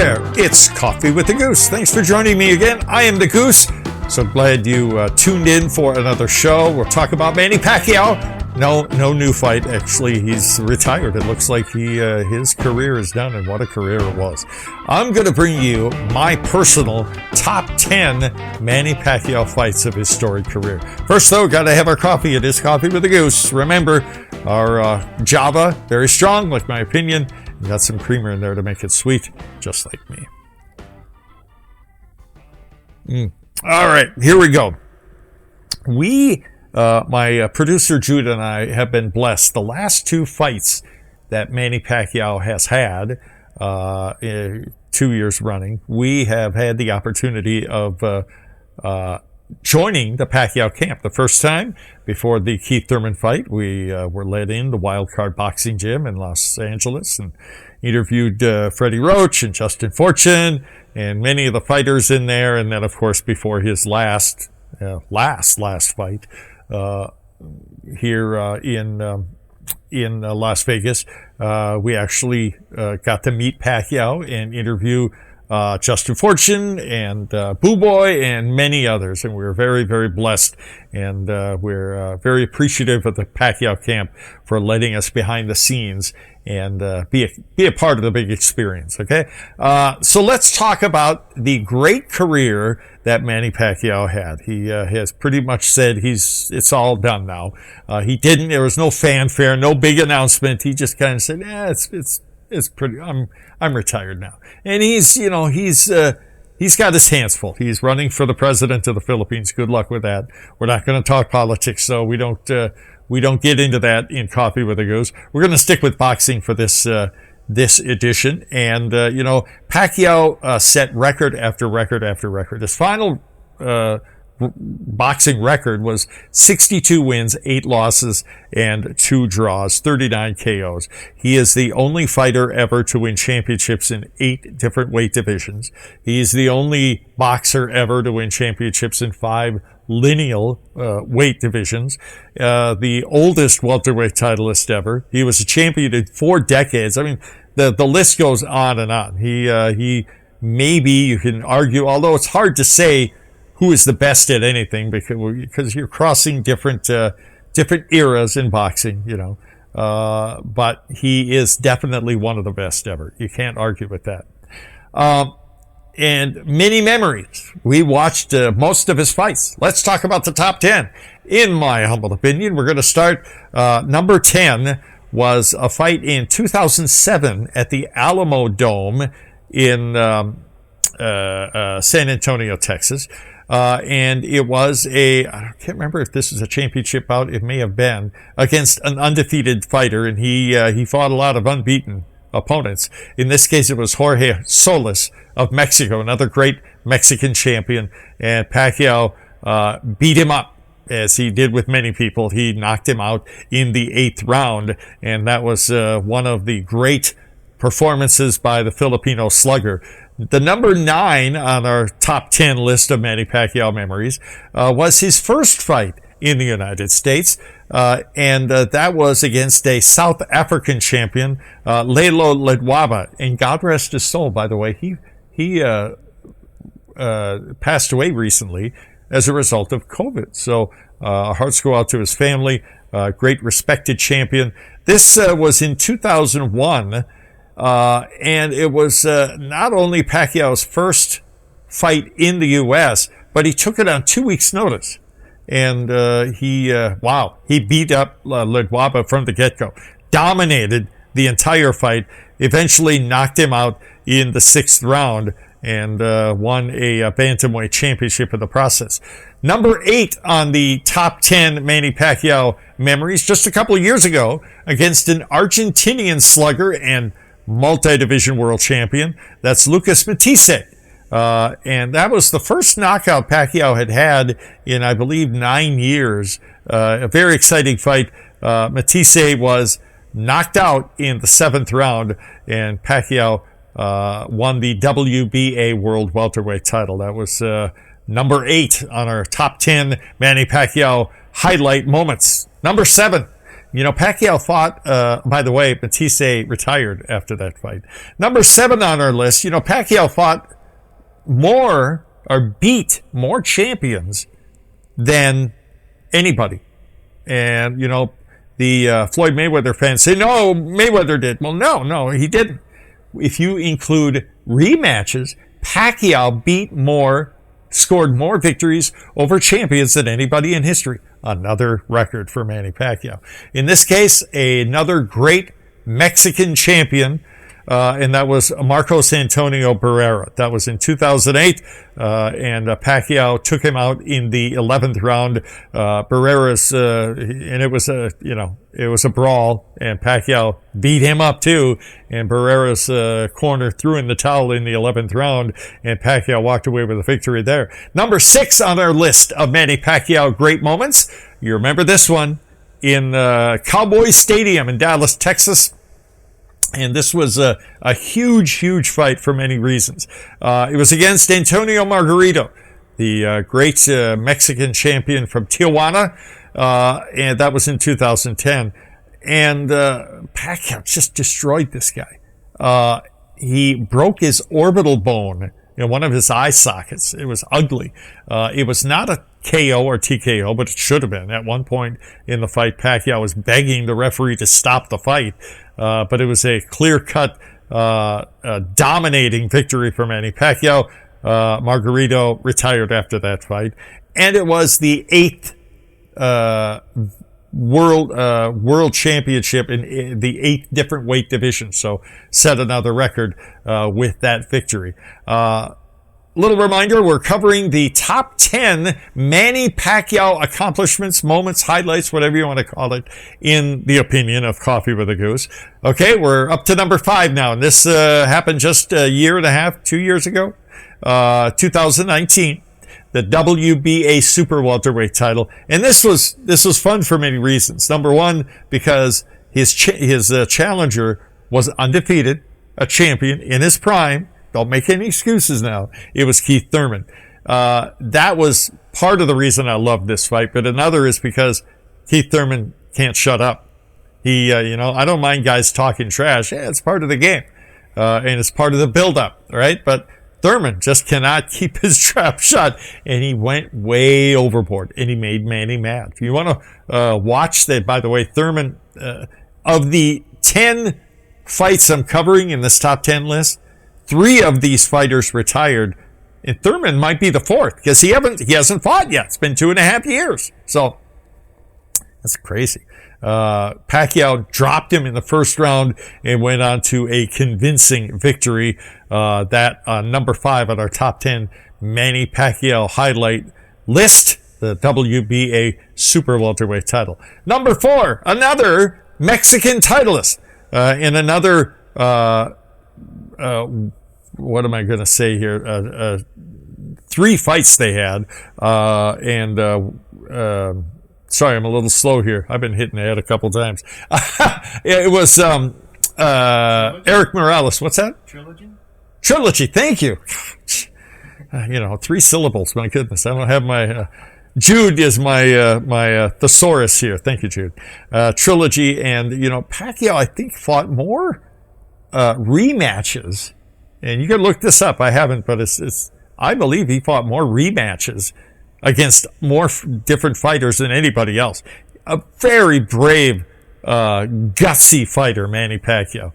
there, it's Coffee with the Goose. Thanks for joining me again. I am the Goose. So glad you tuned in for another show. We'll talk about Manny Pacquiao. No new fight. Actually, he's retired. It looks like his career is done, and what a career it was. I'm going to bring you my personal top 10 Manny Pacquiao fights of his storied career. First, though, got to have our coffee. It is Coffee with the Goose. Remember, our Java, very strong, like my opinion. Got some creamer in there to make it sweet, just like me. All right, here we go. My producer Jude and I have been blessed. The last two fights that Manny Pacquiao has had, 2 years running, we have had the opportunity of joining the Pacquiao camp. The first time, before the Keith Thurman fight, we were led in the Wild Card Boxing Gym in Los Angeles and interviewed Freddie Roach and Justin Fortune and many of the fighters in there. And then, of course, before his last fight here in Las Vegas, we actually got to meet Pacquiao and interview Justin Fortune and Boo Boy and many others, and we were very, very blessed, and we're very appreciative of the Pacquiao camp for letting us behind the scenes and be a part of the big experience. Okay, so let's talk about the great career that Manny Pacquiao had. He has pretty much said it's all done now. There was no fanfare, no big announcement. He just kind of said, it's pretty. I'm retired now, and he's got his hands full. He's running for the president of the Philippines. Good luck with that. We're not going to talk politics, so we don't get into that in Coffee with a Goose. We're going to stick with boxing for this edition, and Pacquiao set record after record after record. His final boxing record was 62 wins, 8 losses, and 2 draws, 39 KOs. He is the only fighter ever to win championships in 8 different weight divisions. He is the only boxer ever to win championships in 5 lineal weight divisions. The oldest welterweight titleist ever. He was a champion in 4 decades. I mean, the list goes on and on. He maybe you can argue, although it's hard to say who is the best at anything because you're crossing different eras in boxing, but he is definitely one of the best ever. You can't argue with that. And many memories. We watched most of his fights. Let's talk about the top 10. In my humble opinion, we're going to start. Number 10 was a fight in 2007 at the Alamo Dome in San Antonio, Texas. And it was I can't remember if this is a championship bout. It may have been against an undefeated fighter, and he fought a lot of unbeaten opponents. In this case, it was Jorge Solis of Mexico, another great Mexican champion, and Pacquiao beat him up, as he did with many people. He knocked him out in the 8th round, and that was one of the great performances by the Filipino slugger. The number 9 on our top 10 list of Manny Pacquiao memories was his first fight in the United States, and that was against a South African champion, Lelo Ledwaba. And God rest his soul, by the way, he passed away recently as a result of COVID. So our hearts go out to his family. Great respected champion. This was in 2001. And it was not only Pacquiao's first fight in the U.S., but he took it on 2 weeks' notice. And he beat up Ledwaba from the get-go, dominated the entire fight, eventually knocked him out in the 6th round, and won a bantamweight championship in the process. Number 8 on the top 10 Manny Pacquiao memories, just a couple of years ago, against an Argentinian slugger and multi-division world champion. That's Lucas Matisse. And that was the first knockout Pacquiao had in, I believe, 9 years. A very exciting fight. Matisse was knocked out in the 7th round, and Pacquiao won the WBA World Welterweight title. That was number 8 on our top 10 Manny Pacquiao highlight moments. Number 7. Pacquiao fought, by the way, Batiste retired after that fight. Number 7 on our list, Pacquiao fought more or beat more champions than anybody. And, the Floyd Mayweather fans say, no, Mayweather did. Well, no, he didn't. If you include rematches, Pacquiao scored more victories over champions than anybody in history. Another record for Manny Pacquiao. In this case, another great Mexican champion, and that was Marcos Antonio Barrera. That was in 2008, and Pacquiao took him out in the 11th round. Barrera's, and it was a brawl, and Pacquiao beat him up too, and Barrera's corner threw in the towel in the 11th round, and Pacquiao walked away with a victory there. Number 6 on our list of Manny Pacquiao great moments. You remember this one in Cowboys Stadium in Dallas, Texas. And this was a huge fight for many reasons. It was against Antonio Margarito, the great Mexican champion from Tijuana, and that was in 2010. And Pacquiao just destroyed this guy. He broke his orbital bone in one of his eye sockets. It was ugly. It was not a KO or TKO, but it should have been. At one point in the fight, Pacquiao was begging the referee to stop the fight, but it was a clear-cut, dominating victory for Manny Pacquiao. Margarito retired after that fight, and it was the 8th world championship in the 8th different weight divisions. So set another record with that victory. Little reminder, we're covering the top 10 Manny Pacquiao accomplishments, moments, highlights, whatever you want to call it, in the opinion of Coffee with a Goose. Okay, we're up to number 5 now, and this happened just a year and a half, 2 years ago, 2019, the WBA super welterweight title. And this was fun for many reasons. Number 1, because his challenger was undefeated, a champion in his prime. Don't make any excuses now. It was Keith Thurman. That was part of the reason I loved this fight, but another is because Keith Thurman can't shut up. He, I don't mind guys talking trash. Yeah, it's part of the game. And it's part of the build-up, right? But Thurman just cannot keep his trap shut, and he went way overboard, and he made Manny mad. If you want to watch that, by the way, Thurman, of the 10 fights I'm covering in this top 10 list, 3 of these fighters retired, and Thurman might be the 4th because he hasn't fought yet. It's been 2.5 years, so that's crazy. Pacquiao dropped him in the first round and went on to a convincing victory. That number 5 on our top 10 Manny Pacquiao highlight list, the WBA super welterweight title. Number 4, another Mexican titleist, and another. What am I going to say here? 3 fights they had, and sorry, I'm a little slow here. I've been hitting the head a couple times. It was Eric Morales. What's that? Trilogy. Thank you. 3 syllables. My goodness, I don't have my. Jude is my thesaurus here. Thank you, Jude. Trilogy, and Pacquiao, I think, fought more rematches. And you can look this up. I haven't, but I believe he fought more rematches against more different fighters than anybody else. A very brave, gutsy fighter, Manny Pacquiao.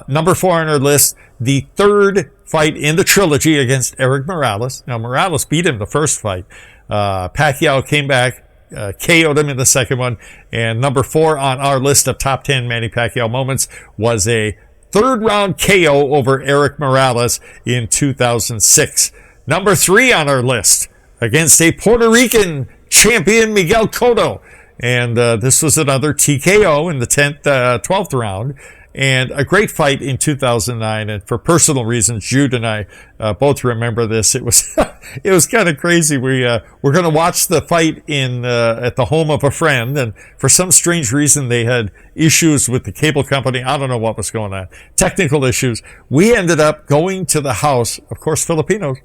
Number 4 on our list, the 3rd fight in the trilogy against Eric Morales. Now, Morales beat him the first fight. Pacquiao came back, KO'd him in the second one. And number 4 on our list of top 10 Manny Pacquiao moments was a 3rd round KO over Eric Morales in 2006. Number 3 on our list, against a Puerto Rican champion, Miguel Cotto. And this was another TKO in the 12th round. And a great fight in 2009. And for personal reasons, Jude and I both remember this. It was it was kind of crazy. We're going to watch the fight at the home of a friend. And for some strange reason, they had issues with the cable company. I don't know what was going on. Technical issues. We ended up going to the house. Of course, Filipino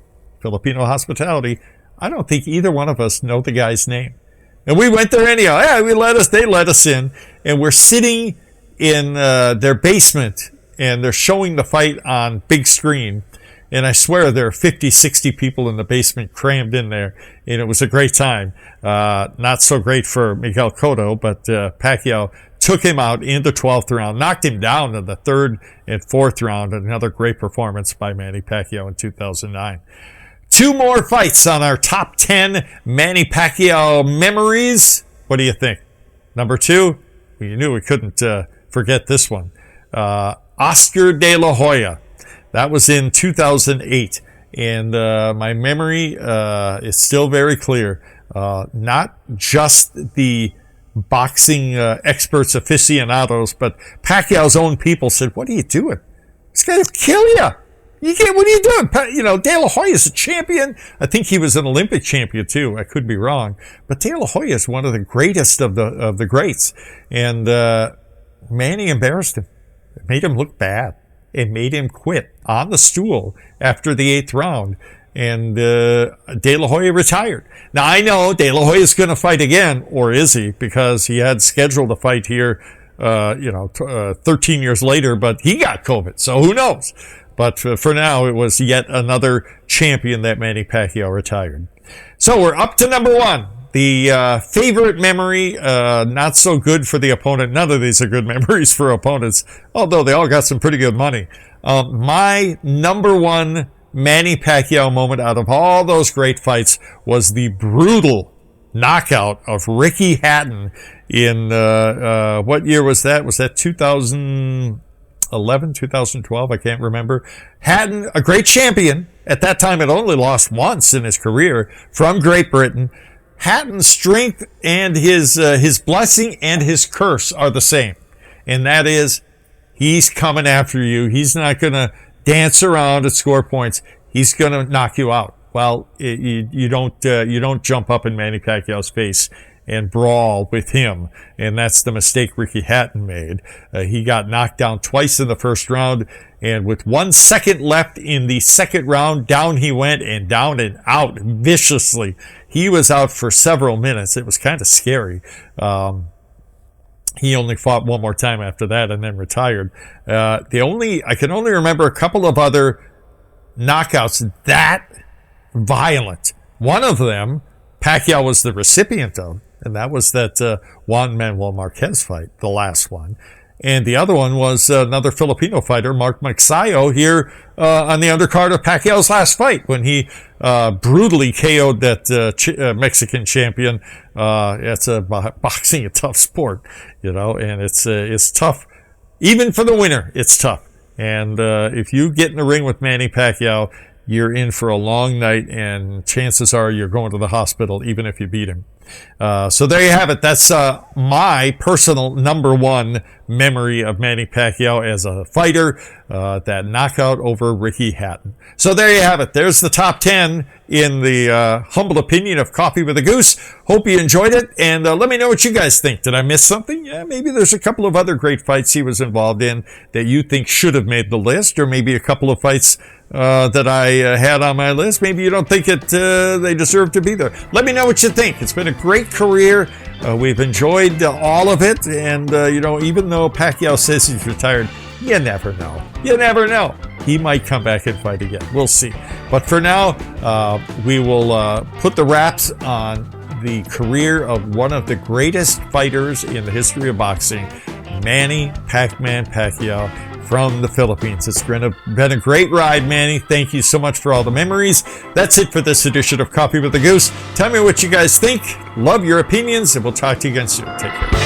hospitality. I don't think either one of us know the guy's name. And we went there anyhow. Yeah, they let us in. And we're sitting in their basement, and they're showing the fight on big screen. And I swear there are 50, 60 people in the basement crammed in there. And it was a great time. Not so great for Miguel Cotto, but Pacquiao took him out in the 12th round, knocked him down in the 3rd and 4th round. Another great performance by Manny Pacquiao in 2009. 2 more fights on our top 10 Manny Pacquiao memories. What do you think? Number 2, well, you knew we couldn't forget this one. Oscar De La Hoya. That was in 2008. And my memory is still very clear. Not just the boxing experts, aficionados, but Pacquiao's own people said, "What are you doing? This guy will kill you. What are you doing?" De La Hoya is a champion. I think he was an Olympic champion too. I could be wrong, but De La Hoya is one of the greatest of the greats. And Manny embarrassed him. It made him look bad. It made him quit on the stool after the 8th round. And De La Hoya retired. Now, I know De La Hoya is going to fight again, or is he? Because he had scheduled a fight here, 13 years later, but he got COVID, so who knows? But for now, it was yet another champion that Manny Pacquiao retired. So we're up to number 1. The favorite memory, not so good for the opponent. None of these are good memories for opponents, although they all got some pretty good money. My number 1 Manny Pacquiao moment out of all those great fights was the brutal knockout of Ricky Hatton in, what year was that? Was that 2011, 2012? I can't remember. Hatton, a great champion. At that time, had only lost once in his career from Great Britain. Hatton's strength and his blessing and his curse are the same. And that is, he's coming after you. He's not going to dance around and score points. He's going to knock you out. Well, you don't jump up in Manny Pacquiao's face and brawl with him. And that's the mistake Ricky Hatton made. He got knocked down twice in the first round, and with 1 second left in the second round, down he went, and down and out viciously. He was out for several minutes. It was kind of scary. He only fought one more time after that and then retired. I can only remember a couple of other knockouts that violent. One of them, Pacquiao was the recipient of, and that was that Juan Manuel Marquez fight, the last one. And the other one was another Filipino fighter, Mark Magsayo, here on the undercard of Pacquiao's last fight when he brutally KO'd that Mexican champion. It's boxing, a tough sport, and it's tough. Even for the winner, it's tough. And if you get in the ring with Manny Pacquiao, you're in for a long night, and chances are you're going to the hospital even if you beat him. So there you have it. That's my personal number 1 memory of Manny Pacquiao as a fighter, that knockout over Ricky Hatton. So there you have it. There's the top 10 in the humble opinion of Coffee with a Goose. Hope you enjoyed it, and let me know what you guys think. Did I miss something? Yeah, maybe there's a couple of other great fights he was involved in that you think should have made the list, or maybe a couple of fights that I had on my list. Maybe you don't think they deserve to be there. Let me know what you think. It's been a great career. We've enjoyed all of it, and even though Pacquiao says he's retired, you never know. You never know. He might come back and fight again. We'll see. But for now, we will put the wraps on the career of one of the greatest fighters in the history of boxing, Manny Pac-Man Pacquiao from the Philippines. It's been a great ride, Manny. Thank you so much for all the memories. That's it for this edition of Coffee with the Goose. Tell me what you guys think. Love your opinions, and we'll talk to you again soon. Take care.